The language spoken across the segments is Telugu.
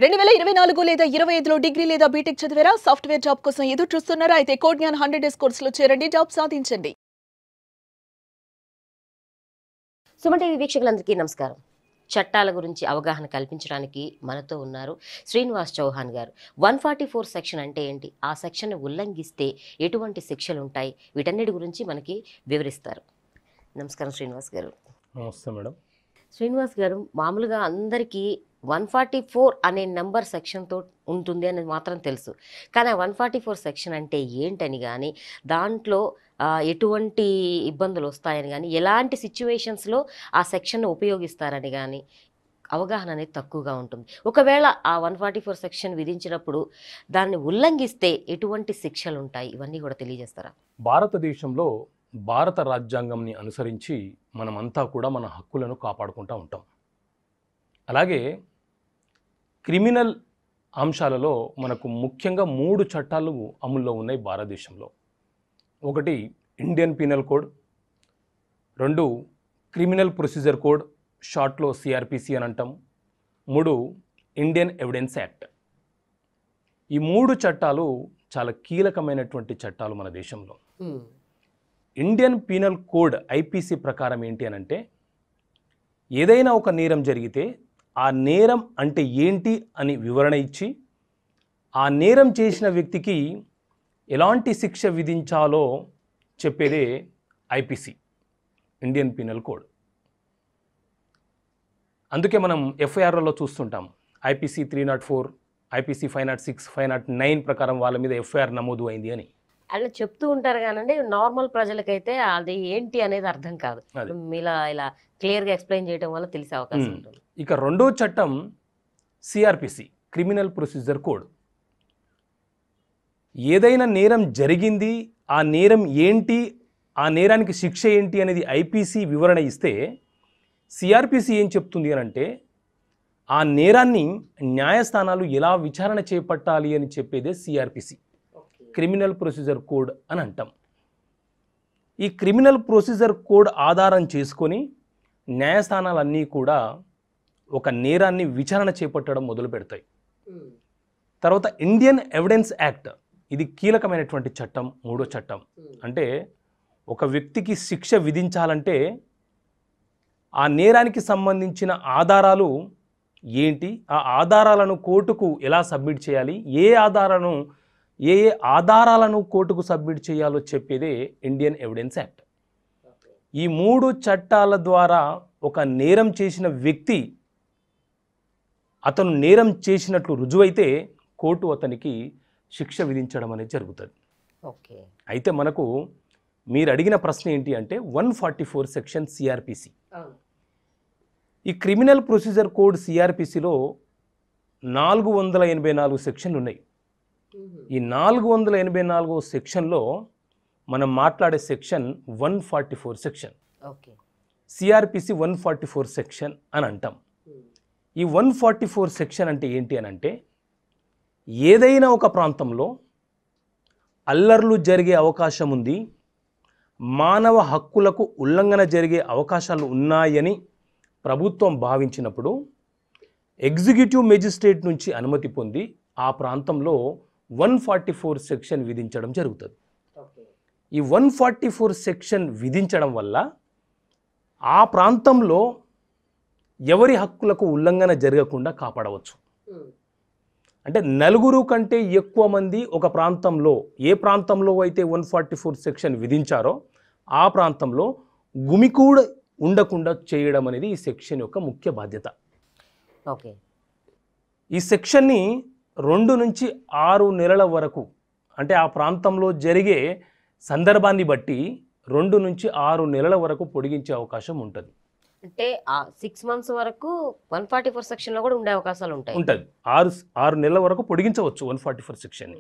2024 లేదా 25లో డిగ్రీ లేదా బీటెక్ చదివారా? సాఫ్ట్‌వేర్ జాబ్ కోసం ఎదురు చూస్తున్నారా? అయితే కోడ్ జ్ఞాన్ 100 డేస్ కోర్సులో చేరండి, జాబ్ సాధించండి. సుమన్ టీవీ వీక్షకులందరికీ నమస్కారం. చట్టాల గురించి అవగాహన కల్పించడానికి మనతో ఉన్నారు శ్రీనివాస్ చౌహాన్ గారు. 144 సెక్షన్ అంటే ఏంటి, ఆ సెక్షన్ ఉల్లంఘిస్తే ఎటువంటి శిక్షలు ఉంటాయి, వీటన్నిటి గురించి మనకి వివరిస్తారు. నమస్కారం శ్రీనివాస్ గారు. నమస్తే మేడం. శ్రీనివాస్ గారు, మామూలుగా అందరికీ 144 అనే నెంబర్ సెక్షన్తో ఉంటుంది అనేది మాత్రం తెలుసు. కానీ ఆ 144 సెక్షన్ అంటే ఏంటని కానీ, దాంట్లో ఎటువంటి ఇబ్బందులు వస్తాయని కానీ, ఎలాంటి సిచ్యువేషన్స్లో ఆ సెక్షన్ ఉపయోగిస్తారని కానీ అవగాహన అనేది తక్కువగా ఉంటుంది. ఒకవేళ ఆ 144 సెక్షన్ విధించినప్పుడు దాన్ని ఉల్లంఘిస్తే ఎటువంటి శిక్షలు ఉంటాయి, ఇవన్నీ కూడా తెలియజేస్తారా? భారతదేశంలో భారత రాజ్యాంగంని అనుసరించి మనమంతా కూడా మన హక్కులను కాపాడుకుంటూ ఉంటాం. అలాగే క్రిమినల్ అంశాలలో మనకు ముఖ్యంగా 3 చట్టాలు అమల్లో ఉన్నాయి భారతదేశంలో. ఒకటి Indian penal code, 2 criminal procedure code, షార్ట్లో సిఆర్పిసి అని అంటాం, 3 ఇండియన్ ఎవిడెన్స్ యాక్ట్. ఈ 3 చట్టాలు చాలా కీలకమైనటువంటి చట్టాలు మన దేశంలో. ఇండియన్ పీనల్ కోడ్ ఐపీసీ ప్రకారం ఏంటి అని అంటే, ఏదైనా ఒక నేరం జరిగితే ఆ నేరం అంటే ఏంటి అని వివరణ ఇచ్చి, ఆ నేరం చేసిన వ్యక్తికి ఎలాంటి శిక్ష విధించాలో చెప్పేదే ఐపీసీ, ఇండియన్ పీనల్ కోడ్. అందుకే మనం ఎఫ్ఐఆర్లలో చూస్తుంటాం ఐపీసీ 304, ఐపీసీ 506, 509 ప్రకారం వాళ్ళ మీద ఎఫ్ఐఆర్ నమోదు అయింది అని అలా చెప్తూ ఉంటారు కానండి, నార్మల్ ప్రజలకైతే అది ఏంటి అనేది అర్థం కాదు. ఇలా క్లియర్గా ఎక్స్ప్లెయిన్ చేయడం వల్ల తెలిసే అవకాశం ఉంటుంది. ఇక రెండో చట్టం సిఆర్పిసి, క్రిమినల్ ప్రొసీజర్ కోడ్. ఏదైనా నేరం జరిగింది, ఆ నేరం ఏంటి, ఆ నేరానికి శిక్ష ఏంటి అనేది ఐపీసీ వివరణ ఇస్తే, సిఆర్పిసి ఏం చెప్తుంది అని అంటే, ఆ నేరాన్ని న్యాయస్థానాలు ఎలా విచారణ చేపట్టాలి అని చెప్పేదే సిఆర్పిసి, క్రిమినల్ ప్రొసీజర్ కోడ్ అని అంటాం. ఈ క్రిమినల్ ప్రొసీజర్ కోడ్ ఆధారం చేసుకొని న్యాయస్థానాలన్నీ కూడా ఒక నేరాన్ని విచారణ చేపట్టడం మొదలు పెడతాయి. తర్వాత ఇండియన్ ఎవిడెన్స్ యాక్ట్, ఇది కీలకమైనటువంటి చట్టం, 3వ చట్టం. అంటే ఒక వ్యక్తికి శిక్ష విధించాలంటే ఆ నేరానికి సంబంధించిన ఆధారాలు ఏంటి, ఆ ఆధారాలను కోర్టుకు ఎలా సబ్మిట్ చేయాలి, ఏ ఆధారాలను కోర్టుకు సబ్మిట్ చేయాలో చెప్పేదే ఇండియన్ ఎవిడెన్స్ యాక్ట్. ఈ 3 చట్టాల ద్వారా ఒక నేరం చేసిన వ్యక్తి అతను నేరం చేసినట్లు రుజువైతే కోర్టు అతనికి శిక్ష విధించడం అనేది జరుగుతుంది. ఓకే. అయితే మనకు మీరు అడిగిన ప్రశ్న ఏంటి అంటే 144 సెక్షన్ సిఆర్పిసి. ఈ క్రిమినల్ ప్రొసీజర్ కోడ్ సిఆర్పిసిలో 484 సెక్షన్లు ఉన్నాయి. ఈ 484 సెక్షన్లో మనం మాట్లాడే section 144 section. Okay. CrPC 144 section అని అంటాం. ఈ 144 సెక్షన్ అంటే ఏంటి అని అంటే, ఏదైనా ఒక ప్రాంతంలో అల్లర్లు జరిగే అవకాశం ఉంది, మానవ హక్కులకు ఉల్లంఘన జరిగే అవకాశాలు ఉన్నాయని ప్రభుత్వం భావించినప్పుడు ఎగ్జిక్యూటివ్ మెజిస్ట్రేట్ నుంచి అనుమతి పొంది ఆ ప్రాంతంలో 144 సెక్షన్ విధించడం జరుగుతుంది. ఈ 144 సెక్షన్ విధించడం వల్ల ఆ ప్రాంతంలో ఎవరి హక్కులకు ఉల్లంఘన జరగకుండా కాపాడవచ్చు. అంటే నలుగురు కంటే ఎక్కువ మంది ఒక ప్రాంతంలో, ఏ ప్రాంతంలో అయితే 144 సెక్షన్ విధించారో ఆ ప్రాంతంలో గుమికూడ ఉండకుండా చేయడం అనేది ఈ సెక్షన్ యొక్క ముఖ్య బాధ్యత. ఓకే. ఈ సెక్షన్ని 2 నుంచి 6 నెలల వరకు, అంటే ఆ ప్రాంతంలో జరిగే సందర్భాన్ని బట్టి 2 నుంచి 6 నెలల వరకు పొడిగించే అవకాశం ఉంటుంది. అంటే 6 మంత్స్ వరకు 144 సెక్షన్లో కూడా ఉండే అవకాశాలు ఉంటాయి. ఉంటుంది. 6 నెలల వరకు పొడిగించవచ్చు 144 సెక్షన్ని.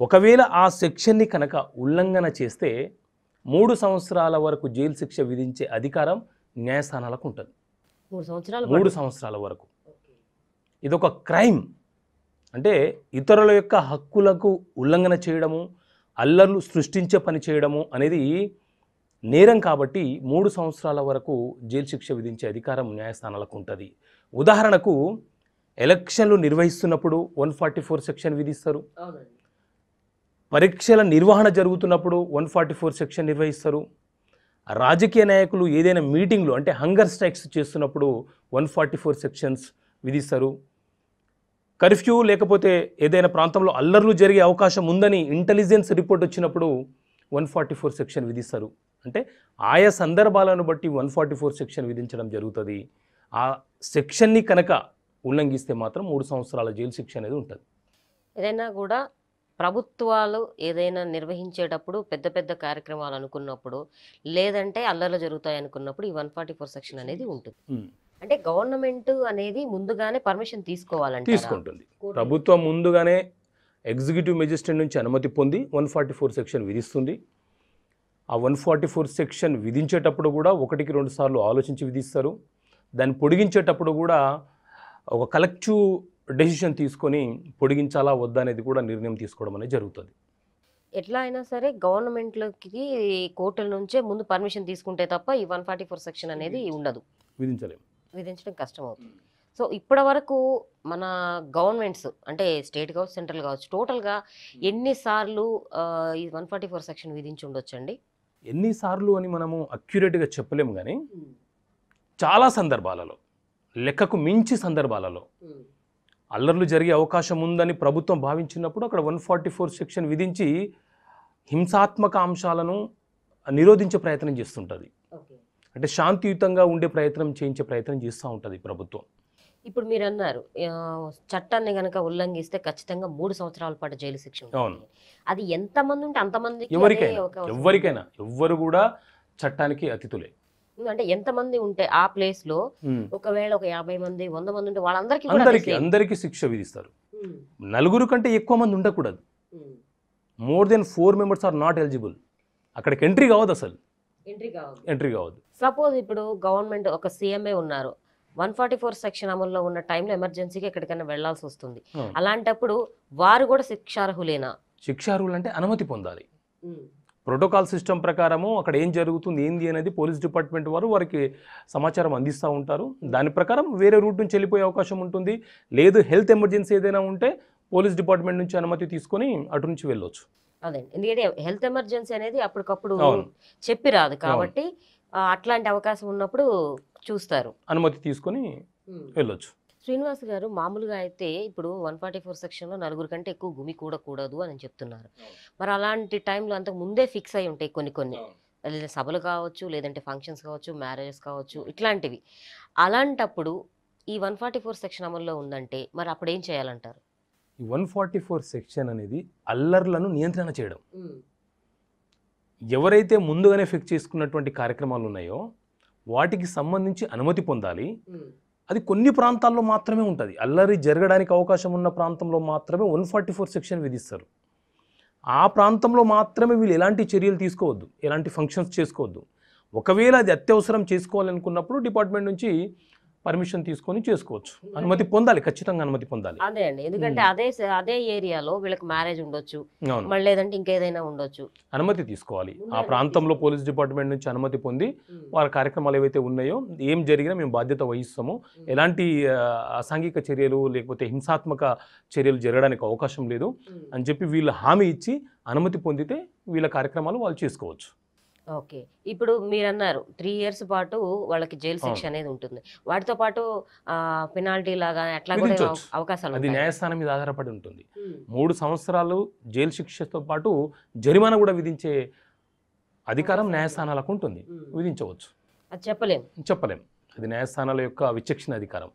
ఒకవేళ ఆ సెక్షన్ని కనుక ఉల్లంఘన చేస్తే 3 సంవత్సరాల వరకు జైలు శిక్ష విధించే అధికారం న్యాయస్థానాలకు ఉంటుంది. 3 సంవత్సరాల వరకు. ఇదొక క్రైమ్. అంటే ఇతరుల యొక్క హక్కులకు ఉల్లంఘన చేయడము, అల్లర్లు సృష్టించే పని చేయడము అనేది నేరం కాబట్టి 3 సంవత్సరాల వరకు జైలు శిక్ష విధించే అధికారం న్యాయస్థానాలకు ఉంటుంది. ఉదాహరణకు ఎలక్షన్లు నిర్వహిస్తున్నప్పుడు 144 సెక్షన్ విధిస్తారు. పరీక్షల నిర్వహణ జరుగుతున్నప్పుడు 144 సెక్షన్ నిర్వహిస్తారు. రాజకీయ నాయకులు ఏదైనా మీటింగ్లు అంటే హంగర్ స్ట్రైక్స్ చేస్తున్నప్పుడు 144 సెక్షన్స్ విధిస్తారు. కర్ఫ్యూ లేకపోతే ఏదైనా ప్రాంతంలో అల్లర్లు జరిగే అవకాశం ఉందని ఇంటెలిజెన్స్ రిపోర్ట్ వచ్చినప్పుడు 144 సెక్షన్ విధిస్తారు. అంటే ఆయా సందర్భాలను బట్టి 144 సెక్షన్ విధించడం జరుగుతుంది. ఆ సెక్షన్ని కనుక ఉల్లంఘిస్తే మాత్రం 3 సంవత్సరాల జైలు శిక్ష అనేది ఉంటుంది. ఏదైనా కూడా ప్రభుత్వాలు ఏదైనా నిర్వహించేటప్పుడు పెద్ద పెద్ద కార్యక్రమాలు అనుకున్నప్పుడు లేదంటే అల్లర్లు జరుగుతాయి అనుకున్నప్పుడు ఈ 144 సెక్షన్ అనేది ఉంటుంది. అంటే గవర్నమెంట్ అనేది ముందుగానే పర్మిషన్ తీసుకోవాలంటే తీసుకుంటుంది. ప్రభుత్వం ముందుగానే ఎగ్జిక్యూటివ్ మెజిస్ట్రేట్ నుంచి అనుమతి పొంది 144 సెక్షన్ విధిస్తుంది. ఆ 144 సెక్షన్ విధించేటప్పుడు కూడా 1-2 సార్లు ఆలోచించి విధిస్తారు. దాన్ని పొడిగించేటప్పుడు కూడా ఒక కలెక్టివ్ డెసిషన్ తీసుకొని పొడిగించాలా వద్దా అనేది కూడా నిర్ణయం తీసుకోవడం అనేది జరుగుతుంది. ఎట్లా అయినా సరే గవర్నమెంట్లకి కోర్టుల నుంచే ముందు పర్మిషన్ తీసుకుంటే తప్ప ఈ 144 సెక్షన్ అనేది ఉండదు, విధించడం కష్టం అవుతుంది. సో ఇప్పటి వరకు మన గవర్నమెంట్స్ అంటే స్టేట్ కావచ్చు సెంట్రల్ కావచ్చు టోటల్గా ఎన్నిసార్లు ఈ 144 సెక్షన్ విధించి ఉండొచ్చండి? ఎన్నిసార్లు అని మనము అక్యురేట్గా చెప్పలేము, కానీ చాలా సందర్భాలలో లెక్కకు మించి సందర్భాలలో అల్లర్లు జరిగే అవకాశం ఉందని ప్రభుత్వం భావించినప్పుడు అక్కడ 144 సెక్షన్ విధించి హింసాత్మక అంశాలను నిరోధించే ప్రయత్నం చేస్తుంటుంది. అంటే శాంతియుతంగా ఉండే ప్రయత్నం చేయించే ప్రయత్నం చేస్తూ ఉంటుంది ప్రభుత్వం. ఇప్పుడు మీరు అన్నారు చట్టాన్ని కనుక ఉల్లంఘిస్తే ఖచ్చితంగా 3 సంవత్సరాల పాటు జైలు శిక్ష ఉంటుంది. అది ఎంతమంది ఉంటే అంతమంది ఎవరికైనా ఎవ్వరు కూడా చట్టానికి అతిథులే. అంటే ఎంతమంది ఉంటే ఆ ప్లేస్ లో ఒకవేళ ఒక 50 మంది 100 మంది ఉంటే వాళ్ళందరికీ అందరికీ శిక్ష విధిస్తారు. 4 కంటే ఎక్కువ మంది ఉండకూడదు. More than 4 members are not eligible. అక్కడికి ఎంట్రీ కావద్దు, అసలు ఎంట్రీ కావద్దు. సపోజ్ ఇప్పుడు గవర్నమెంట్ ఒక సీఎంఏ ఉన్నారు, 144 సెక్షన్ అమల్లో ఉన్న టైంలో ఎమర్జెన్సీకి ఎక్కడికైనా వెళ్లాల్సి వస్తుంది. అలాంటప్పుడు వారు కూడా శిక్షార్హులేనా? శిక్షార్హులు అంటే అనుమతి పొందాలి. ప్రోటోకాల్ సిస్టమ్ ప్రకారము అక్కడ ఏం జరుగుతుంది ఏంది అనేది పోలీస్ డిపార్ట్మెంట్ వారికి సమాచారం అందిస్తూ ఉంటారు. దాని ప్రకారం వేరే రూట్ నుంచి వెళ్ళిపోయే అవకాశం ఉంటుంది. లేదు హెల్త్ ఎమర్జెన్సీ ఏదైనా ఉంటే పోలీస్ డిపార్ట్మెంట్ నుంచి అనుమతి తీసుకొని అటు నుంచి వెళ్ళొచ్చు. అదే ఎందుకంటే హెల్త్ ఎమర్జెన్సీ అనేది అప్పటికప్పుడు చెప్పి రాదు కాబట్టి అట్లాంటి అవకాశం ఉన్నప్పుడు చూస్తారు, అనుమతి తీసుకొని వెళ్ళొచ్చు. శ్రీనివాస్ గారు, మామూలుగా అయితే ఇప్పుడు 144 సెక్షన్లో 4 కంటే ఎక్కువ గుమి కూడకూడదు అని చెప్తున్నారు. మరి అలాంటి టైంలో అంతకు ముందే ఫిక్స్ అయి ఉంటాయి కొన్ని సభలు కావచ్చు, లేదంటే ఫంక్షన్స్ కావచ్చు, మ్యారేజెస్ కావచ్చు, ఇట్లాంటివి. అలాంటప్పుడు ఈ 144 సెక్షన్ అమల్లో ఉందంటే మరి అప్పుడు ఏం చేయాలంటారు? ఈ 144 సెక్షన్ అనేది అల్లర్లను నియంత్రణ చేయడం. ఎవరైతే ముందుగానే ఫిక్స్ చేసుకున్నటువంటి కార్యక్రమాలు ఉన్నాయో వాటికి సంబంధించి అనుమతి పొందాలి. అది కొన్ని ప్రాంతాల్లో మాత్రమే ఉంటుంది. అల్లరి జరగడానికి అవకాశం ఉన్న ప్రాంతంలో మాత్రమే 144 సెక్షన్ విధిస్తారు. ఆ ప్రాంతంలో మాత్రమే వీళ్ళు ఎలాంటి చర్యలు తీసుకోవద్దు, ఎలాంటి ఫంక్షన్స్ చేసుకోవద్దు. ఒకవేళ అది అత్యవసరం చేసుకోవాలనుకున్నప్పుడు డిపార్ట్మెంట్ నుంచి పర్మిషన్ తీసుకొని చేసుకోవచ్చు. అనుమతి పొందాలి, ఖచ్చితంగా అనుమతి పొందాలి. అదే అండి, ఎందుకంటే అదే ఏరియాలో వీళ్ళకి మ్యారేజ్ ఉండొచ్చు, మళ్ళీ లేదంటే ఇంకేదైనా ఉండొచ్చు, అనుమతి తీసుకోవాలి. ఆ ప్రాంతంలో పోలీస్ డిపార్ట్మెంట్ నుంచి అనుమతి పొంది వారి కార్యక్రమాలు ఏవైతే ఉన్నాయో ఏం జరిగినా మేము బాధ్యత వహిస్తాము, ఎలాంటి అసాంఘిక చర్యలు లేకపోతే హింసాత్మక చర్యలు జరగడానికి అవకాశం లేదు అని చెప్పి వీళ్ళు హామీ ఇచ్చి అనుమతి పొందితే వీళ్ళ కార్యక్రమాలు వాళ్ళు చేసుకోవచ్చు. ఓకే, ఇప్పుడు మీరు అన్నారు 3 years పాటు వాళ్ళకి జైలు శిక్ష అనేది ఉంటుంది, వాటితో పాటు పెనాల్టీ లాగా అట్లా కూడా అవకాశాలు అది న్యాయస్థానం మీద ఆధారపడి ఉంటుంది. 3 సంవత్సరాలు జైలు శిక్షతో పాటు జరిమానా కూడా విధించే అధికారం న్యాయస్థానాలకు ఉంటుంది, విధించవచ్చు. అది చెప్పలేం, అది న్యాయస్థానాల యొక్క విచక్షణ అధికారం.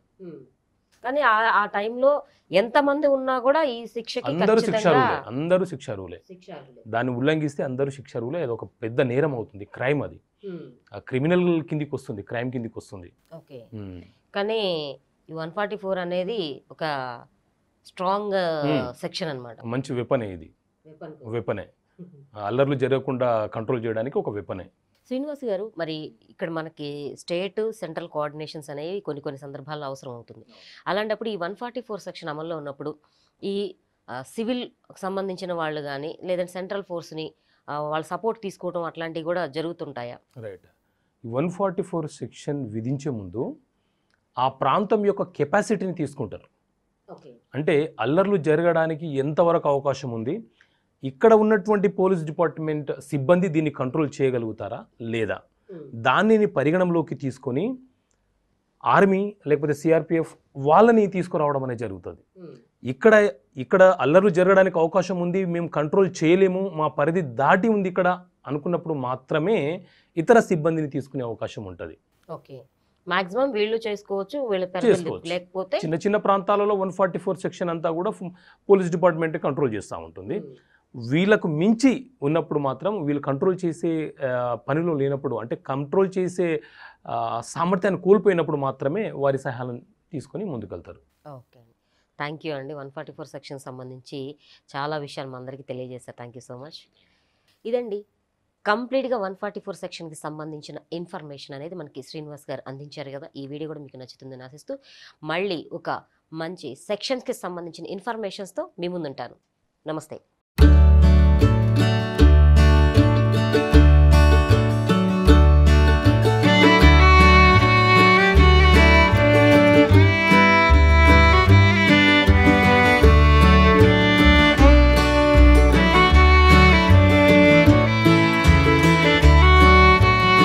కానీ ఆ టైంలో ఎంతమంది ఉన్నా కూడా ఈ శిక్షకి అందరూ శిక్షార్హులే. దాన్ని ఉల్లంఘిస్తే అందరూ శిక్షార్హులే. అది ఒక పెద్ద నేరం అవుతుంది, క్రైమ్. అది క్రిమినల్ కిందికి వస్తుంది, క్రైమ్ కిందికి వస్తుంది. ఓకే, కానీ ఈ 144 అనేది ఒక స్ట్రాంగ్ సెక్షన్ అన్నమాట. మంచి వెపనే, ఇది వెపనే. అల్లర్లు జరగకుండా కంట్రోల్ చేయడానికి ఒక వెపనే. శ్రీనివాస్ గారు, మరి ఇక్కడ మనకి స్టేట్ సెంట్రల్ కోఆర్డినేషన్స్ అనేవి కొన్ని సందర్భాల్లో అవసరం అవుతుంది. అలాంటప్పుడు ఈ 144 సెక్షన్ అమల్లో ఉన్నప్పుడు ఈ సివిల్ సంబంధించిన వాళ్ళు కానీ లేదంటే సెంట్రల్ ఫోర్స్ని వాళ్ళ సపోర్ట్ తీసుకోవడం అట్లాంటివి కూడా జరుగుతుంటాయా? రైట్. 144 సెక్షన్ విధించే ముందు ఆ ప్రాంతం యొక్క కెపాసిటీని తీసుకుంటారు. అంటే అల్లర్లు జరగడానికి ఎంతవరకు అవకాశం ఉంది, ఇక్కడ ఉన్నటువంటి పోలీస్ డిపార్ట్మెంట్ సిబ్బంది దీన్ని కంట్రోల్ చేయగలుగుతారా లేదా, దానిని పరిగణంలోకి తీసుకొని ఆర్మీ లేకపోతే సిఆర్పిఎఫ్ వాళ్ళని తీసుకురావడం అనేది జరుగుతుంది. ఇక్కడ అల్లర్లు జరగడానికి అవకాశం ఉంది, మేము కంట్రోల్ చేయలేము, మా పరిధి దాటి ఉంది ఇక్కడ అనుకున్నప్పుడు మాత్రమే ఇతర సిబ్బందిని తీసుకునే అవకాశం ఉంటుంది. ఓకే, మాక్సిమం వీళ్ళు చేసుకోవచ్చు, లేకపోతే చిన్న చిన్న ప్రాంతాలలో 144 సెక్షన్ అంతా కూడా పోలీస్ డిపార్ట్మెంట్ కంట్రోల్ చేస్తూ ఉంటుంది. వీళ్ళకు మించి ఉన్నప్పుడు మాత్రం వీళ్ళు కంట్రోల్ చేసే పనిలో లేనప్పుడు, అంటే కంట్రోల్ చేసే సామర్థ్యాన్ని కోల్పోయినప్పుడు మాత్రమే వారి సహాయాలను తీసుకొని ముందుకెళ్తారు. ఓకే, థ్యాంక్ యూ అండి. 144 సెక్షన్ సంబంధించి చాలా విషయాలు మా అందరికీ తెలియజేశారు. Thank you so much. ఇదండి కంప్లీట్గా 144 సెక్షన్కి సంబంధించిన ఇన్ఫర్మేషన్ అనేది మనకి శ్రీనివాస్ గారు అందించారు కదా. ఈ వీడియో కూడా మీకు నచ్చుతుందని ఆశిస్తూ మళ్ళీ ఒక మంచి సెక్షన్స్కి సంబంధించిన ఇన్ఫర్మేషన్స్తో మీ ముందుంటాను. నమస్తే.